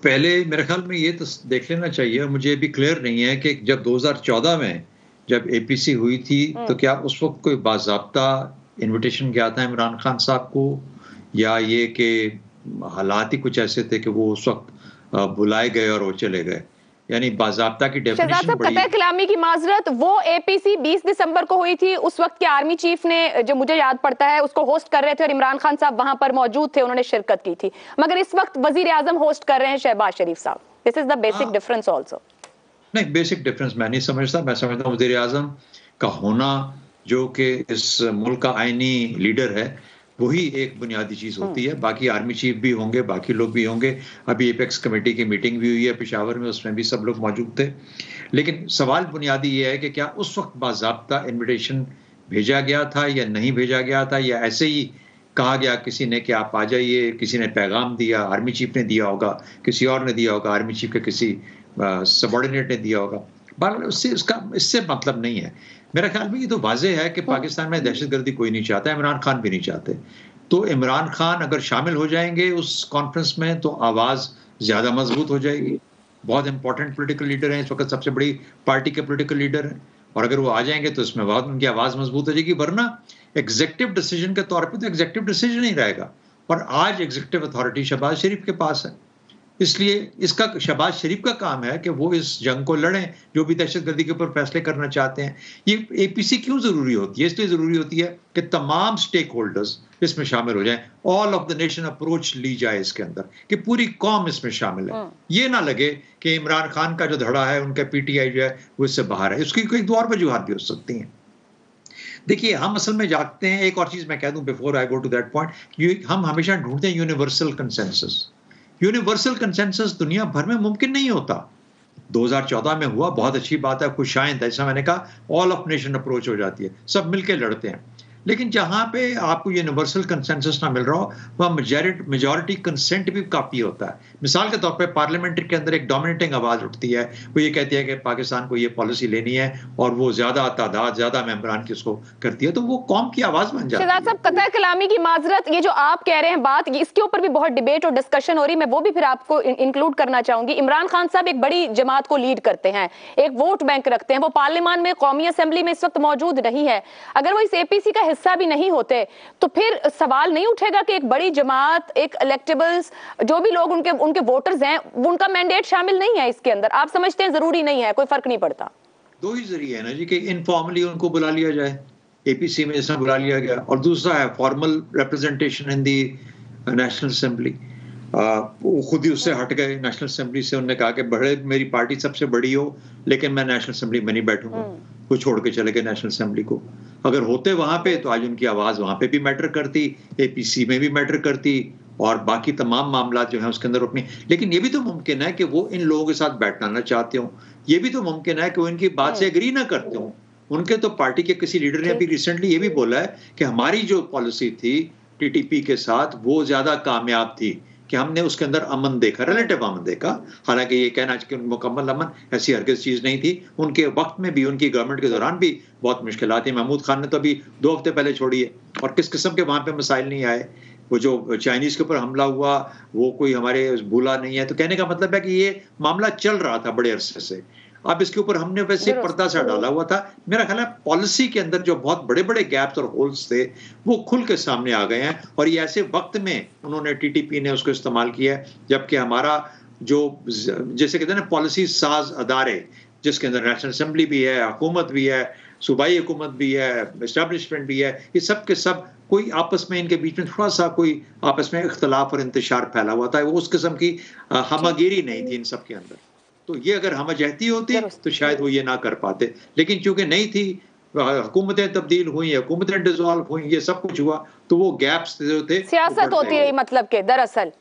पहले मेरे ख्याल में ये तो देख लेना चाहिए, मुझे अभी क्लियर नहीं है कि जब 2014 में जब एपीसी हुई थी तो क्या उस वक्त कोई बाज़ाब्ता इनविटेशन गया था इमरान खान साहब को, या ये कि हालात ही कुछ ऐसे थे कि वो उस वक्त बुलाए गए और वो चले गए, यानी बाज़ाब्ता की डेफिनेशन बड़ी। कतई कलामी की माजरत, वो एपीसी 20 दिसंबर को हुई थी। उस वक्त के आर्मी चीफ ने, जो मुझे याद पड़ता है, उसको होस्ट कर रहे थे और इमरान खान साहब वहां पर मौजूद थे, उन्होंने शिरकत की थी। मगर इस वक्त वजीर आजम होस्ट कर रहे हैं शहबाज शरीफ साहब। This is the basic difference also. नहीं, बेसिक डिफरेंस मैं नहीं समझता। मैं समझता हूँ वजीर आजम का होना, जो कि इस मुल्क का आईनी लीडर है, वही एक बुनियादी चीज होती है। बाकी आर्मी चीफ भी होंगे, बाकी लोग भी होंगे। अभी एपेक्स कमेटी की मीटिंग भी हुई है पेशावर में, उसमें भी सब लोग मौजूद थे। लेकिन सवाल बुनियादी ये है कि क्या उस वक्त बाज़ाब्ता इन्विटेशन भेजा गया था या नहीं भेजा गया था, या ऐसे ही कहा गया किसी ने कि आप आ जाइए, किसी ने पैगाम दिया, आर्मी चीफ ने दिया होगा, किसी और ने दिया होगा, आर्मी चीफ के किसी सबॉर्डिनेट ने दिया होगा। बहरहाल इससे मतलब नहीं है। मेरा ख्याल में ये तो वाज़ेह है कि पाकिस्तान में दहशतगर्दी कोई नहीं चाहता, इमरान खान भी नहीं चाहते। तो इमरान खान अगर शामिल हो जाएंगे उस कॉन्फ्रेंस में तो आवाज़ ज़्यादा मजबूत हो जाएगी। बहुत इंपॉर्टेंट पॉलिटिकल लीडर हैं इस वक्त, सबसे बड़ी पार्टी के पॉलिटिकल लीडर हैं, और अगर वो आ जाएंगे तो इसमें बहुत उनकी आवाज़ मजबूत हो जाएगी। वरना एग्जीक्यूटिव डिसीजन के तौर पर तो एग्जीक्यूटिव डिसीजन ही रहेगा, और आज एग्जीक्यूटिव अथॉरिटी शहबाज शरीफ के पास है। इसलिए इसका शहबाज शरीफ का काम है कि वो इस जंग को लड़ें, जो भी दहशतगर्दी के ऊपर फैसले करना चाहते हैं। ये एपीसी क्यों जरूरी होती है? इसलिए जरूरी होती है कि तमाम स्टेक होल्डर्स इसमें शामिल हो जाएं, all of the nation approach ली जाए इसके अंदर, कि पूरी कौम इसमें शामिल है। ये ना लगे कि इमरान खान का जो धड़ा है, उनका पीटीआई जो है वो इससे बाहर है। उसकी कोई दो और वजूहत भी हो सकती हैं। देखिए, हम असल में जागते हैं, एक और चीज मैं कह दूं before I go to that point, हम हमेशा ढूंढते हैं यूनिवर्सल कंसेंसस। यूनिवर्सल कंसेंसस दुनिया भर में मुमकिन नहीं होता। 2014 में हुआ, बहुत अच्छी बात है, खुशाइंद, ऐसा मैंने कहा, ऑल ऑफ नेशन अप्रोच हो जाती है, सब मिलके लड़ते हैं। लेकिन जहां पे आपको यूनिवर्सल कंसेंसस ना मिल रहा हो, वह मेजॉरिटी कंसेंट भी काफी होता है। मिसाल के तौर पे पार्लियामेंट के अंदर एक डोमिनेटिंग आवाज उठती है, वो ये कहती है कि पाकिस्तान को ये पॉलिसी लेनी है, और वो ज्यादा तादाद, ज्यादा मेंबरान की उसको करती है, तो वो कौम की आवाज बन जाती है। शहजाद साहब, कतई कलामी की माजरत, ये जो आप कह रहे हैं बात, इसके ऊपर भी बहुत डिबेट और डिस्कशन हो रही है, मैं वो भी फिर आपको इंक्लूड करना चाहूंगी। इमरान खान साहब एक बड़ी जमात को लीड करते हैं, एक वोट बैंक रखते हैं, वो पार्लियामान में, कौमी असेंबली में इस वक्त मौजूद नहीं है। अगर वो इस एपीसी का हिस्सा भी नहीं होते तो फिर सवाल नहीं उठेगा कि एक बड़ी जमात, एक इलेक्टेबल्स, जो भी लोग उनके वोटर्स हैं, उनका मैंडेट शामिल नहीं है इसके अंदर? आप समझते हैं जरूरी नहीं है, कोई फर्क नहीं पड़ता? दो ही जरिए है ना जी, कि इनफॉर्मली उनको बुला लिया जाए, एपीसी में जैसा बुला लिया गया, और दूसरा है formal representation in the national assembly. वो खुद ही उससे हट गए नेशनल असेंबली से। उन्होंने कहा कि बड़े, मेरी पार्टी सबसे बड़ी हो, लेकिन मैं नेशनल असेंबली में नहीं बैठूंगा। वो छोड़ के चले गए नेशनल असेंबली को। अगर होते वहां पे तो आज उनकी आवाज वहां पे भी मैटर करती, एपीसी में भी मैटर करती, और बाकी तमाम मामला जो है उसके अंदर अपनी। लेकिन ये भी तो मुमकिन है कि वो इन लोगों के साथ बैठना ना चाहते हो, ये भी तो मुमकिन है कि वो इनकी बात से एग्री ना करते हो। उनके तो पार्टी के किसी लीडर ने अभी रिसेंटली ये भी बोला है कि हमारी जो पॉलिसी थी टीटीपी के साथ, वो ज्यादा कामयाब थी, कि हमने उसके अंदर अमन देखा, रिलेटिव अमन देखा। हालांकि ये कहना कि मुकम्मल अमन ऐसी हरगिज़ चीज नहीं थी। उनके वक्त में भी, उनकी गवर्नमेंट के दौरान भी बहुत मुश्किलात थी। महमूद खान ने तो अभी 2 हफ्ते पहले छोड़ी है, और किस किस्म के वहां पे मसाइल नहीं आए। वो जो चाइनीज के ऊपर हमला हुआ, वो कोई हमारे भूला नहीं है। तो कहने का मतलब है कि ये मामला चल रहा था बड़े अरसे से। अब इसके ऊपर हमने वैसे पर्दा सा डाला हुआ था। मेरा ख्याल है पॉलिसी के अंदर जो बहुत बड़े बड़े गैप्स और होल्स थे, वो खुल के सामने आ गए हैं, और ये ऐसे वक्त में उन्होंने, टीटीपी ने उसको इस्तेमाल किया है, जबकि हमारा जो, जैसे कहते हैं ना, पॉलिसी साज अदारे, जिसके अंदर नेशनल असेंबली भी है, हुकूमत भी है, सूबाई हुकूमत भी है, एस्टेब्लिशमेंट भी है, ये सब के सब कोई आपस में, इनके बीच में थोड़ा सा कोई आपस में इख्तलाफ और इंतशार फैला हुआ था। वो उस किस्म की हमगिरी नहीं थी इन सब के अंदर। तो ये अगर हमजहती होती तो शायद वो ये ना कर पाते, लेकिन चूंकि नहीं थी, हुकूमतें तब्दील हुई, हुकूमतें डिसॉल्व हुई, ये सब कुछ हुआ, तो वो गैप्स जो थे, सियासत होती रही, मतलब के दरअसल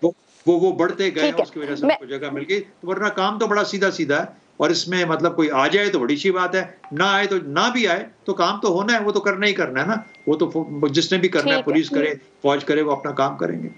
वो बढ़ते गए, उसकी वजह से उनको जगह मिल गई। वरना काम तो बड़ा सीधा सीधा है, और इसमें मतलब कोई आ जाए तो बड़ी अच्छी बात है, ना आए तो ना भी आए, तो काम तो होना है, वो तो करना ही करना है ना। वो तो जिसने भी करना है, पुलिस करे, फौज करे, वो अपना काम करेंगे।